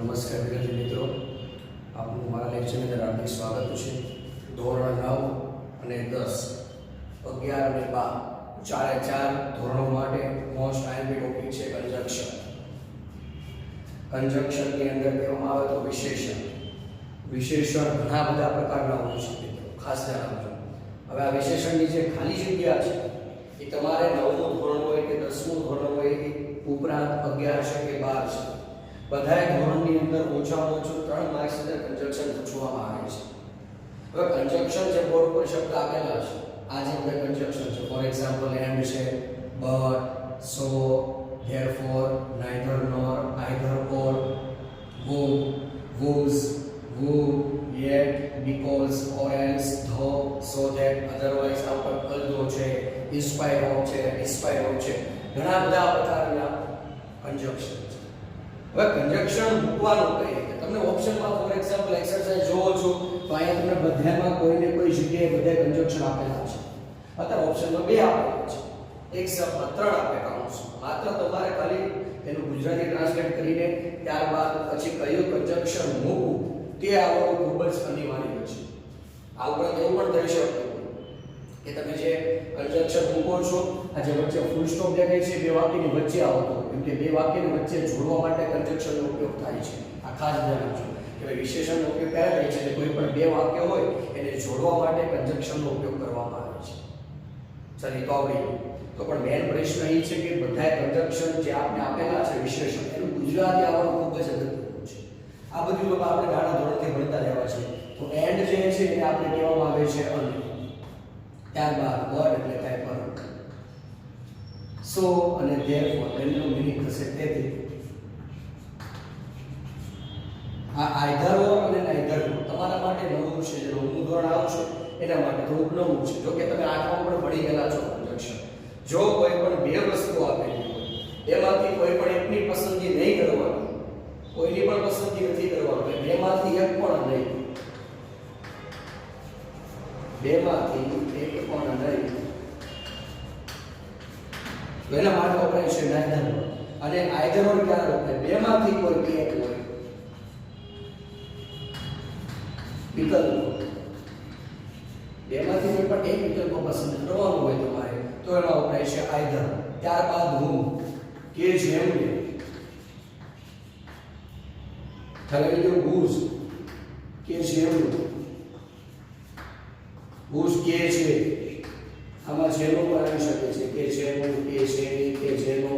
નમસ્કાર વિદ્યાર્થી મિત્રો, આપનું મારા લેક્ચરની અંદર હાર્દિક સ્વાગત છે. ધોરણ 9 અને 10, 11 અને 12 ચારે ચાર ધોરણો માટે મોસ્ટ આઈએમપી ટોપિક છે કન્જક્શન. કન્જક્શનની અંદર કહેવામાં આવે તો વિશેષણ. વિશેષણ ઘણા બધા પ્રકારના હોય છે મિત્રો, ખાસ ધ્યાન આપજો. હવે આ વિશેષણની જે ખાલી જગ્યા છે એ તમારે 9મું ધોરણ હોય કે 10મું ધોરણ હોય ઉપરાંત 11 છે કે 12 છે, બધાય ધોરણની અંદર ઓછામાં ઓછું 3 માર્ક્સ અંદર કન્જક્શન પૂછવામાં આવે છે. હવે કન્જક્શન જે બોર્ડ પર શબ્દ આપેલા છે, આ જે બધા કન્જક્શન છે, ફોર એક્ઝામ્પલ એન્ડ છે, but, so, therefore, neither nor, either or, whom, whose, who, yet, because, or else, though, so that, otherwise, out of although છે, inspire of છે, inspire of છે, ઘણા બધા પ્રકારના કન્જક્શન છે. હવે કન્જક્શન મૂકવાનું કઈ રીતે? તમને ઓપ્શનમાં ફોર એક્ઝામ્પલ એક્સરસાઇઝ જોવો છો તો અહીંયા તમને બધામાં કોઈને કોઈ જગ્યાએ બધા કન્જક્શન આપેલા છે. અત્યારે ઓપ્શનમાં 2 આપેલા છે, એક શબ્દ 3 આપેલા છે. માત્ર તમારે ખાલી એનું ગુજરાતી ટ્રાન્સલેટ કરીને ત્યારબાદ પછી કયું કન્જક્શન મૂકવું તે આવડવું ખૂબ જ અનિવાર્ય છે. આ ઉપરાંત એવું પણ થઈ શકે કે તમે જે કન્જક્શન મૂકો છો, આ જે વચ્ચે ફૂલ સ્ટોપ દેખાય છે, 2 વાક્યની વચ્ચે આવતો, કેમ કે 2 વાક્યની વચ્ચે જોડવા માટે કન્જક્શનનો ઉપયોગ થાય છે. આ ખાસ ધ્યાન રાખજો કે ભાઈ વિશેષણનો ઉપયોગ ક્યારે થાય છે? કોઈ પણ 2 વાક્ય હોય એને જોડવા માટે કન્જક્શનનો ઉપયોગ કરવામાં આવે છે. ચાલી તો આવડી. તો પણ મેન પ્રશ્ન એ છે કે બધા કન્જક્શન જે આપણે આપેલા છે વિશેષણ, એનું ગુજરાતી આવડવું ખૂબ જ અગત્યનું છે. આ બધું લોકો આપણે નાના ધોરણથી ભણતા રહેવા છે. તો એન્ડ જે છે એને આપણે કહેવામાં આવે છે અને, ત્યારબાદ વર્ડ એટલે થાય પર, સો અને ધેરફોર એનો મીનિંગ થશે તેથી. આ આઈધર ઓર અને નાઈધર તમારા માટે નવું છે, જે 9મું ધોરણ આવશે એના માટે થોડુંક નવું છે. જો કે તમે 8માં પણ ભણી ગયેલા છો કન્જક્શન. જો કોઈ પણ 2 વસ્તુ આપેલી હોય એમાંથી કોઈ પણ એકની પસંદગી નહીં કરવાની, કોઈની પણ પસંદગી નથી કરવાની, બેમાંથી એક પણ નહીં, બેમાંથી એક પણ નહીં, તો એના માટે વપરાય છે નાઈધર. અને આઈધર ઓર ક્યારે વપરાય? બેમાંથી કોઈ એક હોય, વિકલ્પ, બેમાંથી કોઈ પણ એક વિકલ્પ પસંદ કરવાનો હોય તમારે તો એમાં વપરાય છે આઈધર. ત્યારબાદ whom કે જેમને, ખાલી જો whose કે જેમનું, whose કે છે, આમાં જેનો પણ આવી શકે છે, કે જેનું, કે જેની, કે જેનો,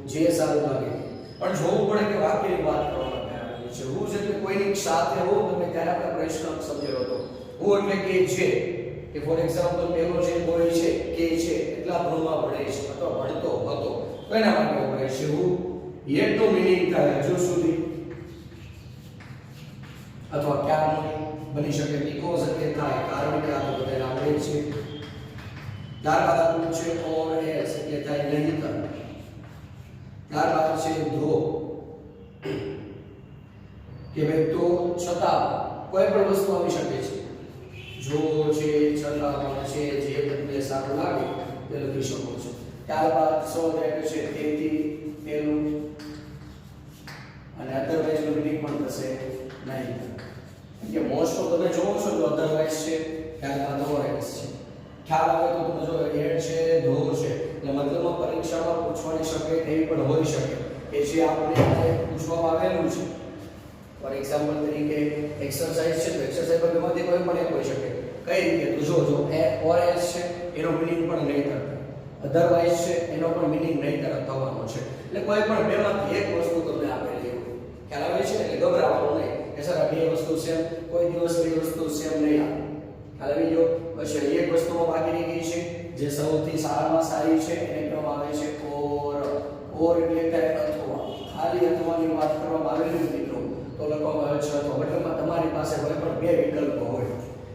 જે સારું લાગે. પણ જોવું પડે કે વાક્યની વાત કરવામાં આવે છે. whose એટલે કોઈની સાથે હો, તમે ત્યારે આપણે પ્રશ્ન સમજ્યો હતો. who એટલે કે જે, કે ફોર એક્ઝામ્પલ પેલો જે બોય છે, કે છે, એટલા ધોરણમાં ભણે છે અથવા ભણતો હતો, તો એના માટે વપરાય છે who. yet નો મીનિંગ થાય હજુ સુધી અથવા ક્યારનું બની શકે, because એટલે થાય કારણ કે આ તો બધાને આવડે છે. ત્યારબાદ આપણું છે or else એટલે થાય નહીંતર. ત્યારબાદ છે though કે ભાઈ તો છતાં કોઈ પણ વસ્તુ આવી શકે છે. જો છે, છતાં પણ છે, જે તમને સારું લાગે તે લખી શકો છો. ત્યારબાદ સો that છે તેથી, તેનું, અને અધરવાઇઝ નો મીનિંગ પણ થશે નહીં. કે મોસ્ટ ઓફ તમે જોવો છો તો અધરવાઇઝ છે, ત્યારબાદ or else છે. ખ્યાલ આવે તો તમે જો એડ છે, ધો છે, એટલે મતલબમાં પરીક્ષામાં પૂછવાની શકે એવી પણ હોઈ શકે કે જે આપણે પૂછવામાં આવેલું છે. ફોર એક્ઝામ્પલ તરીકે એક્સરસાઇઝ છે, તો એક્સરસાઇઝ પર ગમે કોઈ પણ એક હોઈ શકે. કઈ રીતે? તો જો or else છે એનો મીનિંગ પણ નહીં થતો, અધરવાઇઝ છે એનો પણ મીનિંગ નહીં થવાનો છે. એટલે કોઈ પણ બેમાંથી એક વસ્તુ તમને આપેલી હોય, ખ્યાલ આવે છે? એટલે ગભરાવાનું નહીં કે સર આ 2 વસ્તુ સેમ, કોઈ દિવસ 2 વસ્તુ સેમ નહીં આવે. ખ્યાલ આવી ગયો? પછી એક વસ્તુમાં બાકી રહી ગઈ છે જે સૌથી સારામાં સારી છે, એને કહેવામાં આવે છે or એટલે થાય અથવા. ખાલી અથવાની વાત કરવામાં આવેલી મિત્રો તો લખવામાં આવે છે અથવા. મતલબમાં તમારી પાસે કોઈ પણ 2 વિકલ્પો હોય,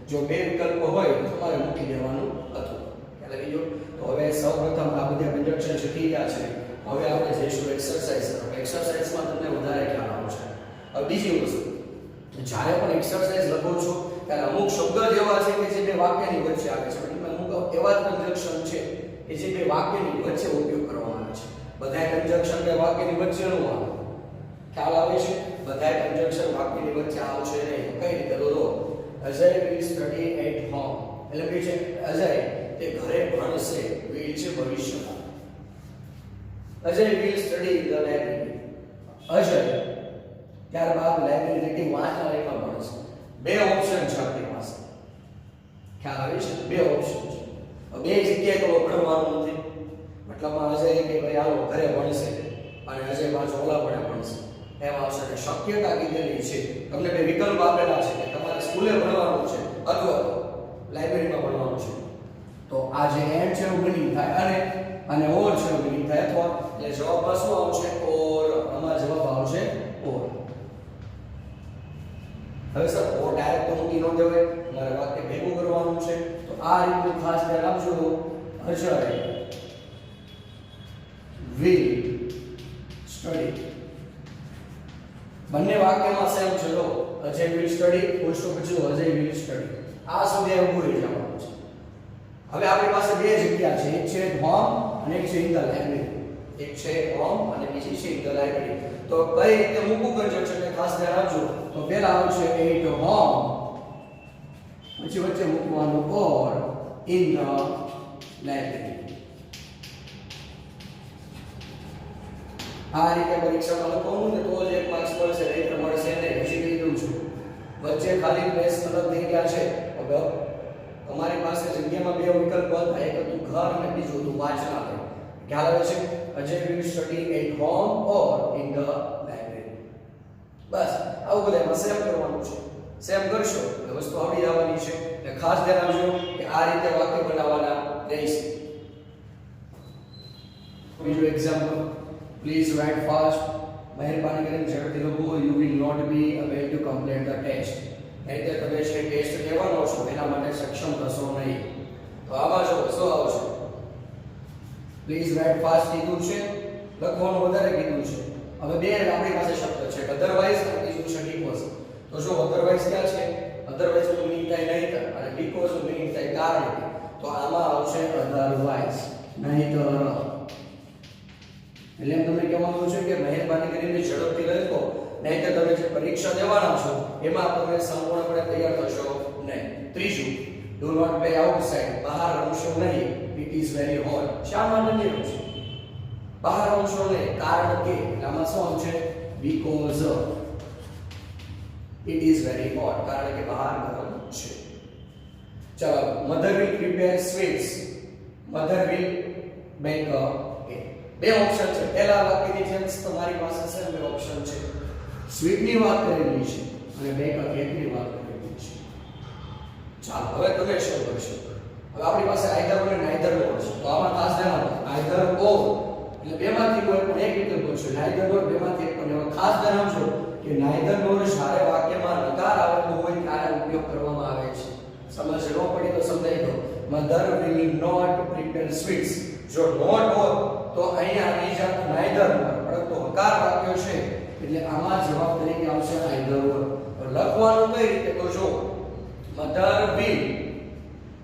જો 2 વિકલ્પો હોય તો તમારે મૂકી દેવાનું હતું. ખ્યાલ આવી ગયો? તો હવે સૌપ્રથમ આ બધા કન્જક્શન શીખી ગયા છે. હવે આપણે જઈશું એક્સરસાઇઝ તરફ. એક્સરસાઇઝમાં તમને વધારે ખ્યાલ આવશે. હવે બીજી વસ્તુ, જ્યારે પણ એક્સરસાઇઝ લખો છો ત્યારે અમુક શબ્દ એવા છે કે જે 2 વાક્યની વચ્ચે આવે છે, પણ અમુક એવા કન્જક્શન છે કે જે 2 વાક્યની વચ્ચે ઉપયોગ કરવામાં આવે છે. બધા કન્જક્શન 2 વાક્યની વચ્ચે ન આવે. ખ્યાલ આવે છે? બધા વચ્ચે આવશે નહીં. કઈ રીતે તો Ajay will study at home. એટલે કે છે અજય તે ઘરે ભણશે. will છે ભવિષ્યમાં. Ajay will study in the library. Ajay ત્યારબાદ લાઇબ્રેરી વાંચનાલયમાં ભણશે. બે ઓપ્શન છે આપણી પાસે. ખ્યાલ આવે છે? બે ઓપ્શન છે. બે જગ્યાએ તો ભણવાનું નથી. મતલબમાં અજય કે ભાઈ આવો ઘરે ભણશે અને અજય પાછો ઓલા ભણશે. એમ આવશે. શક્યતા કીધેલી છે. તમને બે વિકલ્પ આપેલા છે કે તમારે સ્કૂલે ભણવાનું છે અથવા લાઇબ્રેરીમાં ભણવાનું છે. તો આ જે એન્ડ છે એવું મીનિંગ થાય અને ઓર છે એવું મીનિંગ થાય અથવા એટલે જવાબમાં શું આવશે? ઓર. આમાં જવાબ આવશે ઓર. હવે સર ઓર ડાયરેક્ટ તો મૂકી ન દેવાય. મારે વાક્ય ભેગું કરવાનું છે. તો આ રીતનું ખાસ ધ્યાન આપજો. Ajay will study. બંને વાક્યમાં સેમ છે. લો Ajay will study full stop પછી અજય will study. આ સુધી ઊભું રહી જવાનું છે. હવે આપણી પાસે બે જગ્યા છે. એક છે હોમ અને એક છે ઇન ધ લાઇબ્રેરી. એક છે હોમ અને બીજી છે ઇન ધ લાઇબ્રેરી. તો કઈ રીતે મૂકવું કરજો છે ખાસ ધ્યાન આપજો. તો પહેલા આવશે એટ હોમ, પછી વચ્ચે મૂકવાનું ઓર ઇન ધ લાઇબ્રેરી. આ રીતે પરીક્ષામાં લખવાનું ને તો જ એક માર્ક્સ મળશે. નહીં મળશે નહીં. હજી કીધું છું વચ્ચે ખાલી પ્લેસ અલગ થઈ ગયા છે. હવે તમારી પાસે જગ્યામાં બે વિકલ્પ હતા. એક હતું ઘર અને બીજું હતું વાંચનાલય. ખ્યાલ આવે છે? Ajay will study at home or in the library. બસ આવું બધામાં સેમ કરવાનું છે. સેમ કરશો એટલે વસ્તુ આવડી જવાની છે. એટલે ખાસ ધ્યાન આપજો કે આ રીતે વાક્ય બનાવવાના રહેશે. બીજું એક્ઝામ્પલ, please write fast. મહેરબાની કરીને ઝડપથી લખો. you will not be able to complete the test. એટલે તમે જે ટેસ્ટ લેવાનો છો એના માટે સક્ષમ થશો નહીં. તો આમાં જો શું આવશે? પ્લીઝ રાઇટ ફાસ્ટ કીધું છે, લખવાનું વધારે કીધું છે. હવે બે આપણી પાસે શબ્દ છે, અધરવાઇઝ અને બીજું છે બીકોઝ. તો જો અધરવાઇઝ ક્યાં છે? અધરવાઇઝ નું મીનિંગ થાય નહીંતર અને બીકોઝ નું મીનિંગ થાય કારણ. તો આમાં આવશે અધરવાઇઝ, નહીંતર. એટલે એમ તમને કહેવાનું છે કે મહેરબાની કરીને ઝડપથી લખો, નહીંતર તમે જે પરીક્ષા દેવાના છો એમાં તમે સંપૂર્ણપણે તૈયાર થશો નહીં. ત્રીજું, ડુ નોટ પ્લે આઉટસાઇડ. બહાર રમશો નહીં. It is very hot. શા માટે નહીં રમશો? બહાર રમશો નહીં કારણ કે આમાં શું આવશે? Because it is very hot. કારણ કે બહાર ગરમ છે. ચલો, mother will prepare sweets. Mother will back a cake. બે ઓપ્શન છે. પહેલા વાક્યની જેમ તમારી પાસે છે બે ઓપ્શન છે. સ્વીટ ની વાત કરેલી છે અને બેક અ કેક ની વાત કરેલી છે. ચાલો હવે તમે શું કરશો? હવે આપણી પાસે આઈધર અને નાઈધર નો છે. તો આમાં ખાસ ધ્યાન આપો. આઈધર ઓર એટલે બેમાંથી કોઈ પણ એક વિકલ્પ છે. નાઈધર ઓર બેમાંથી એક પણ. હવે ખાસ ધ્યાન આપજો કે નાઈધર ઓર જ્યારે વાક્યમાં નકાર આવેલો હોય ત્યારે ઉપયોગ કરવામાં આવે છે. સમજ ન પડી તો સમજાઈ દો. Mother will not prepare sweets. જો નોટ હોય તો અહીંયા આવી જાત નાઈધર ઓર, પરંતુ હકાર વાક્ય છે એટલે આમાં જવાબ તરીકે આવશે આઈધર ઓર. લખવાનું કઈ રીતે? તો જો mother will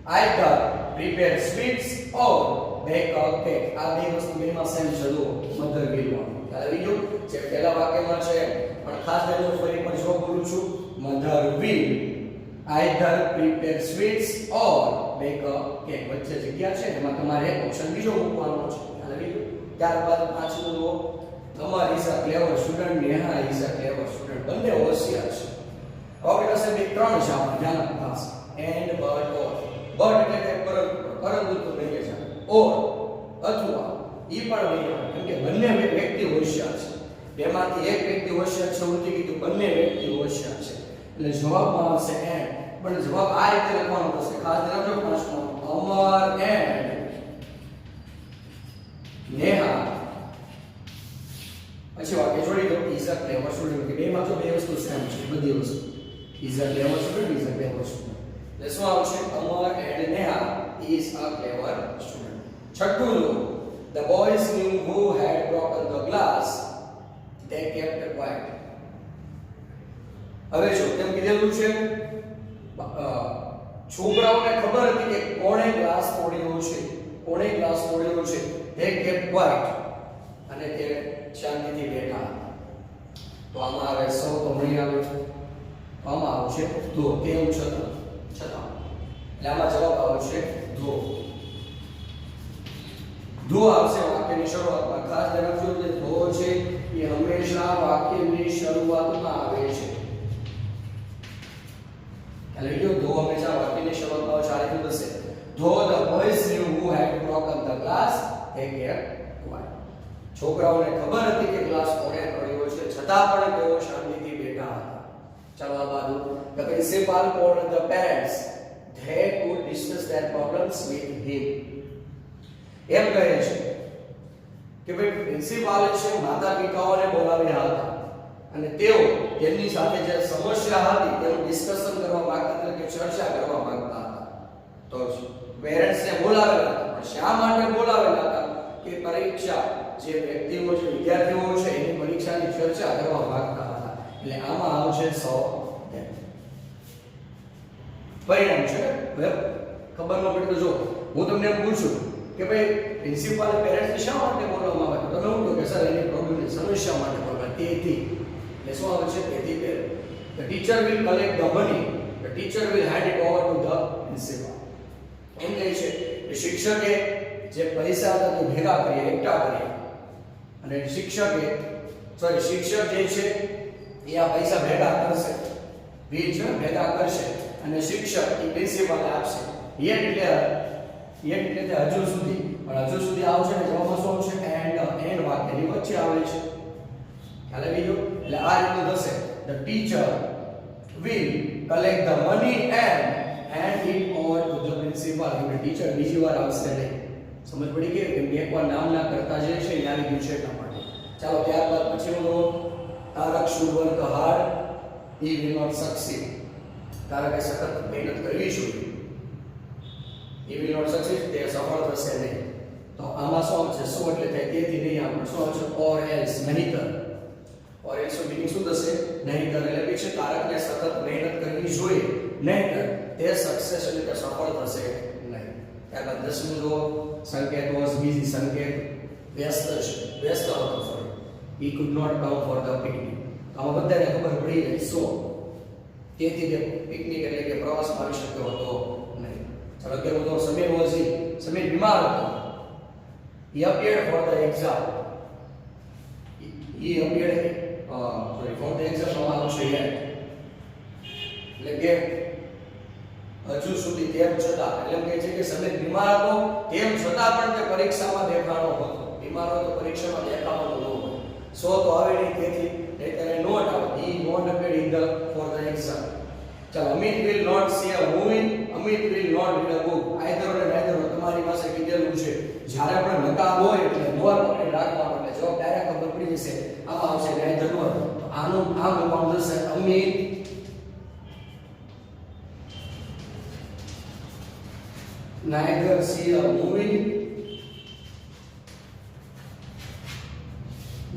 either prepare sweets or back a cake. આ બે વસ્તુ બેમાં સેમ છે. જો મધર વિલ માં ખ્યાલ આવી ગયો જે પહેલા વાક્યમાં છે. પણ ખાસ ધ્યાન રાખો, ફરી પણ જો બોલું છું, mother will either prepare sweets or back a cake. વચ્ચે જગ્યા છે એમાં તમારે એક ઓપ્શન બીજો મૂકવાનો છે. ખ્યાલ આવી ગયો. ત્યારબાદ પાછળનું લો, તમારી is a clever student, Neha is a clever student. બંને હોશિયાર છે. આપણી પાસે બે ત્રણ છે. આપણે ધ્યાન આપો ખાસ. And but or. બટ એટલે કે પરંતુ તો નહીં છે. ઓર અથવા ઈ પણ નહીં, કેમ કે બંને વ્યક્તિ હોશિયાર છે. બેમાંથી એક વ્યક્તિ હોશિયાર છે એવું નથી કીધું, બંને વ્યક્તિ હોશિયાર છે. એટલે જવાબમાં આવશે એન્ડ. પણ જવાબ આ રીતે લખવાનો થશે. ખાસ ધ્યાન રાખજો. પ્રશ્ન અમર એન્ડ નેહા. પછી વાક્ય જોડી દો. Is a clever student. કે બેમાં તો બે વસ્તુ સેમ છે. બધી વસ્તુ is a clever student, is a clever student. એટલે શું આવશે? Amar and Neha is a clever student. છઠ્ઠું લો, the boys knew who had broken the glass. They kept quiet. હવે જો તેમ કીધેલું છે છોકરાઓને ખબર હતી કે કોણે ગ્લાસ તોડ્યો છે. કોણે ગ્લાસ તોડ્યો છે? they kept quiet. અને તે શાંતિથી બેઠા. તો આમાં આવે સો તો નહીં આવે. આમાં આવશે ધો, તેમ છતાં, છતાં. એટલે આમાં જવાબ આવશે ધો. ધો આવશે વાક્યની શરૂઆતમાં. ખાસ ધ્યાન રાખજો કે ધો છે એ હંમેશા વાક્યની શરૂઆતમાં આવે છે. એટલે જો ધો હંમેશા વાક્યની શરૂઆતમાં આવે છે. આ રીતે થશે. Though the boys knew who had broken the glass, they kept quiet. છોકરાઓને ખબર હતી કે ગ્લાસ કોણે તોડ્યો છે, છતાં પણ તેઓ શાંતિથી બેઠા હતા. ચાલો આ બાજુ. The principal called the parents. They could discuss their problems with him. એમ કહે છે કે ભાઈ પ્રિન્સિપાલે છે માતા પિતાઓને બોલાવ્યા હતા અને તેઓ તેમની સાથે જે સમસ્યા હતી તેનું ડિસ્કશન કરવા માંગતા હતા, કે ચર્ચા કરવા માંગતા હતા. તો પેરેન્ટ્સને બોલાવેલા હતા. પણ શા માટે બોલાવેલા હતા? કે પરીક્ષા જે વ્યક્તિઓ છે, વિદ્યાર્થીઓ છે, એની પરીક્ષાની ચર્ચા કરવા માંગતા હતા. એટલે આમાં આવશે સો ધેમ. પરિણામ છે હવે ખબર ન પડી તો જો હું તમને એમ પૂછું કે ભાઈ પ્રિન્સિપાલે પેરેન્ટ્સને શા માટે બોલાવવામાં આવે, તમે શું કહો કે સર એની પ્રોબ્લેમની સમસ્યા માટે બોલાવે. તેથી એટલે શું આવે છે? તેથી the teacher will collect the money, the teacher will hand it over to the principal. એમ કહે છે કે શિક્ષકે જે પૈસા હતા તે ભેગા કરી, એકઠા કરી, અને શિક્ષક જે છે એ આ પૈસા ભેગા કરશે, ભેગા કરશે અને શિક્ષક એ પ્રિન્સિપાલને આપશે. એટલે હજુ સુધી આવશે ને જવાબમાં શું આવશે? એન્ડ વાક્યની વચ્ચે આવે છે. ખ્યાલ આવી ગયો? એટલે આ રીતનું થશે. The teacher will collect the money and hand it over to the principal. એટલે ટીચર બીજી વાર આવશે નહીં. સમજ પડી ગઈ? કેમ કે એકવાર નામ ના કરતા જે છે એ આવી ગયું છે એટલા માટે. ચાલો ત્યારબાદ પછીનો Tarak should work hard, he will not succeed. તારકે સખત મહેનત કરવી જોઈએ, he will not succeed, તે સફળ થશે નહીં. તો આમાં શું આવશે? સો એટલે થાય તેથી નહીં. આપણે શું આવશે? or else, નહીંતર. or else નું meaning શું થશે? નહીંતર. એટલે કે છે તારકને સખત મહેનત કરવી જોઈએ, નહીંતર તે સક્સેસ એટલે કે સફળ થશે નહીં. ત્યારબાદ 10મું જો સંકેત was busy. સંકેત વ્યસ્ત હતો. Sorry, he could not come for the picnic. આમાં બધાને ખબર પડી જાય સો, તેથી તે પિકનિક એટલે કે પ્રવાસમાં આવી શક્યો હતો નહીં. ચાલો કેવું તો સમીર બીમાર હતો. he appeared for the exam. for the exam નો આવશે yet. એટલે કે હજુ સુધી તેમ છતાં, એટલે કે છે કે સમીર બીમાર હતો તેમ છતાં પણ તે પરીક્ષામાં દેખાણો હતો. બીમાર હોય તો પરીક્ષામાં દેખાવાનું ન હોય. સો તો આવે નહીં, તેથી ત્યારે નોટ આવે. he not appeared in the for the exam. ચાલો Amit will not see a movie, Amit will not read a book. Either અને નાઈધર તમારી પાસે કીધેલું છે. જ્યારે આપણે નકામ હોય એટલે નોર પકડી રાખવાનો, એટલે જવાબ ડાયરેક્ટ ખબર પડી જશે. આમાં આવશે નાઈધર નોર. આનું આમ રૂપાંતર થશે Amit neither see a movie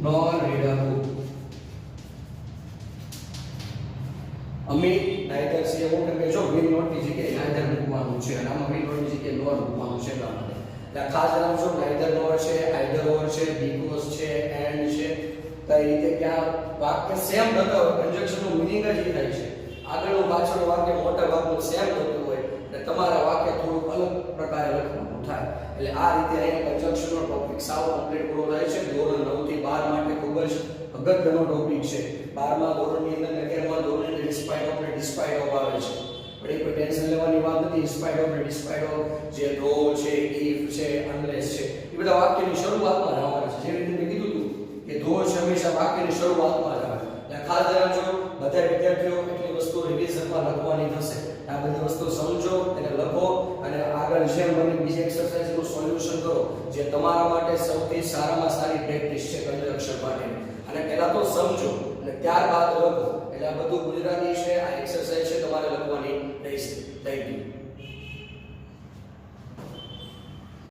nor read a book. Amit neither see a book એટલે જો will not ની જગ્યાએ neither મૂકવાનું છે અને આમાં will not ની જગ્યાએ nor મૂકવાનું છે એટલા માટે. એટલે ખાસ ધ્યાન રાખજો, neither nor છે, either or છે, because છે, and છે. તો એ રીતે ક્યાં વાક્ય સેમ થતા હોય, કન્જક્શન નું મીનિંગ જ એ થાય છે. આગળનું પાછળનું વાક્ય મોટા ભાગનું સેમ થતું હોય એટલે તમારા વાક્ય થોડું અલગ પ્રકારે લખવાનું થાય. એટલે આ રીતે અહીંયા કન્જક્શનનો ટોપિક સાવ કમ્પ્લીટ પૂરો થાય છે. ધોરણ 9 થી 12 માટે ખૂબ જ અગત્યનો ટોપિક છે. 12મા ધોરણની અંદર 11મા ધોરણની ડિસ્પાઇટ ઓફ ને ડિસ્પાઇટ ઓફ આવે છે. પણ એ કોઈ ટેન્શન લેવાની વાત નથી. ડિસ્પાઇટ ઓફ ને ડિસ્પાઇટ ઓફ જે ધો છે, ઇફ છે, અનલેસ છે, એ બધા વાક્યની શરૂઆતમાં જ આવવાના છે. જે રીતે મેં કીધું હતું કે ધો છે હંમેશા વાક્યની શરૂઆતમાં જ આવે. એટલે ખાસ ધ્યાન રાખજો, બધા વિદ્યાર્થીઓ એટલી વસ્તુ રિવિઝનમાં લખવાની થશે. આ બધી વસ્તુ સમજો, એને લખો અને આગળ જેમ બને બીજી એક્સરસાઇઝનું સોલ્યુશન કરો, જે તમારા માટે સૌથી સારામાં સારી પ્રેક્ટિસ છે કન્જક્શન માટેની. અને પહેલા તો સમજો અને ત્યારબાદ લખો. એટલે આ બધું ગુજરાતી છે, આ એક્સરસાઇઝ છે તમારે લખવાની રહેશે. Thank you.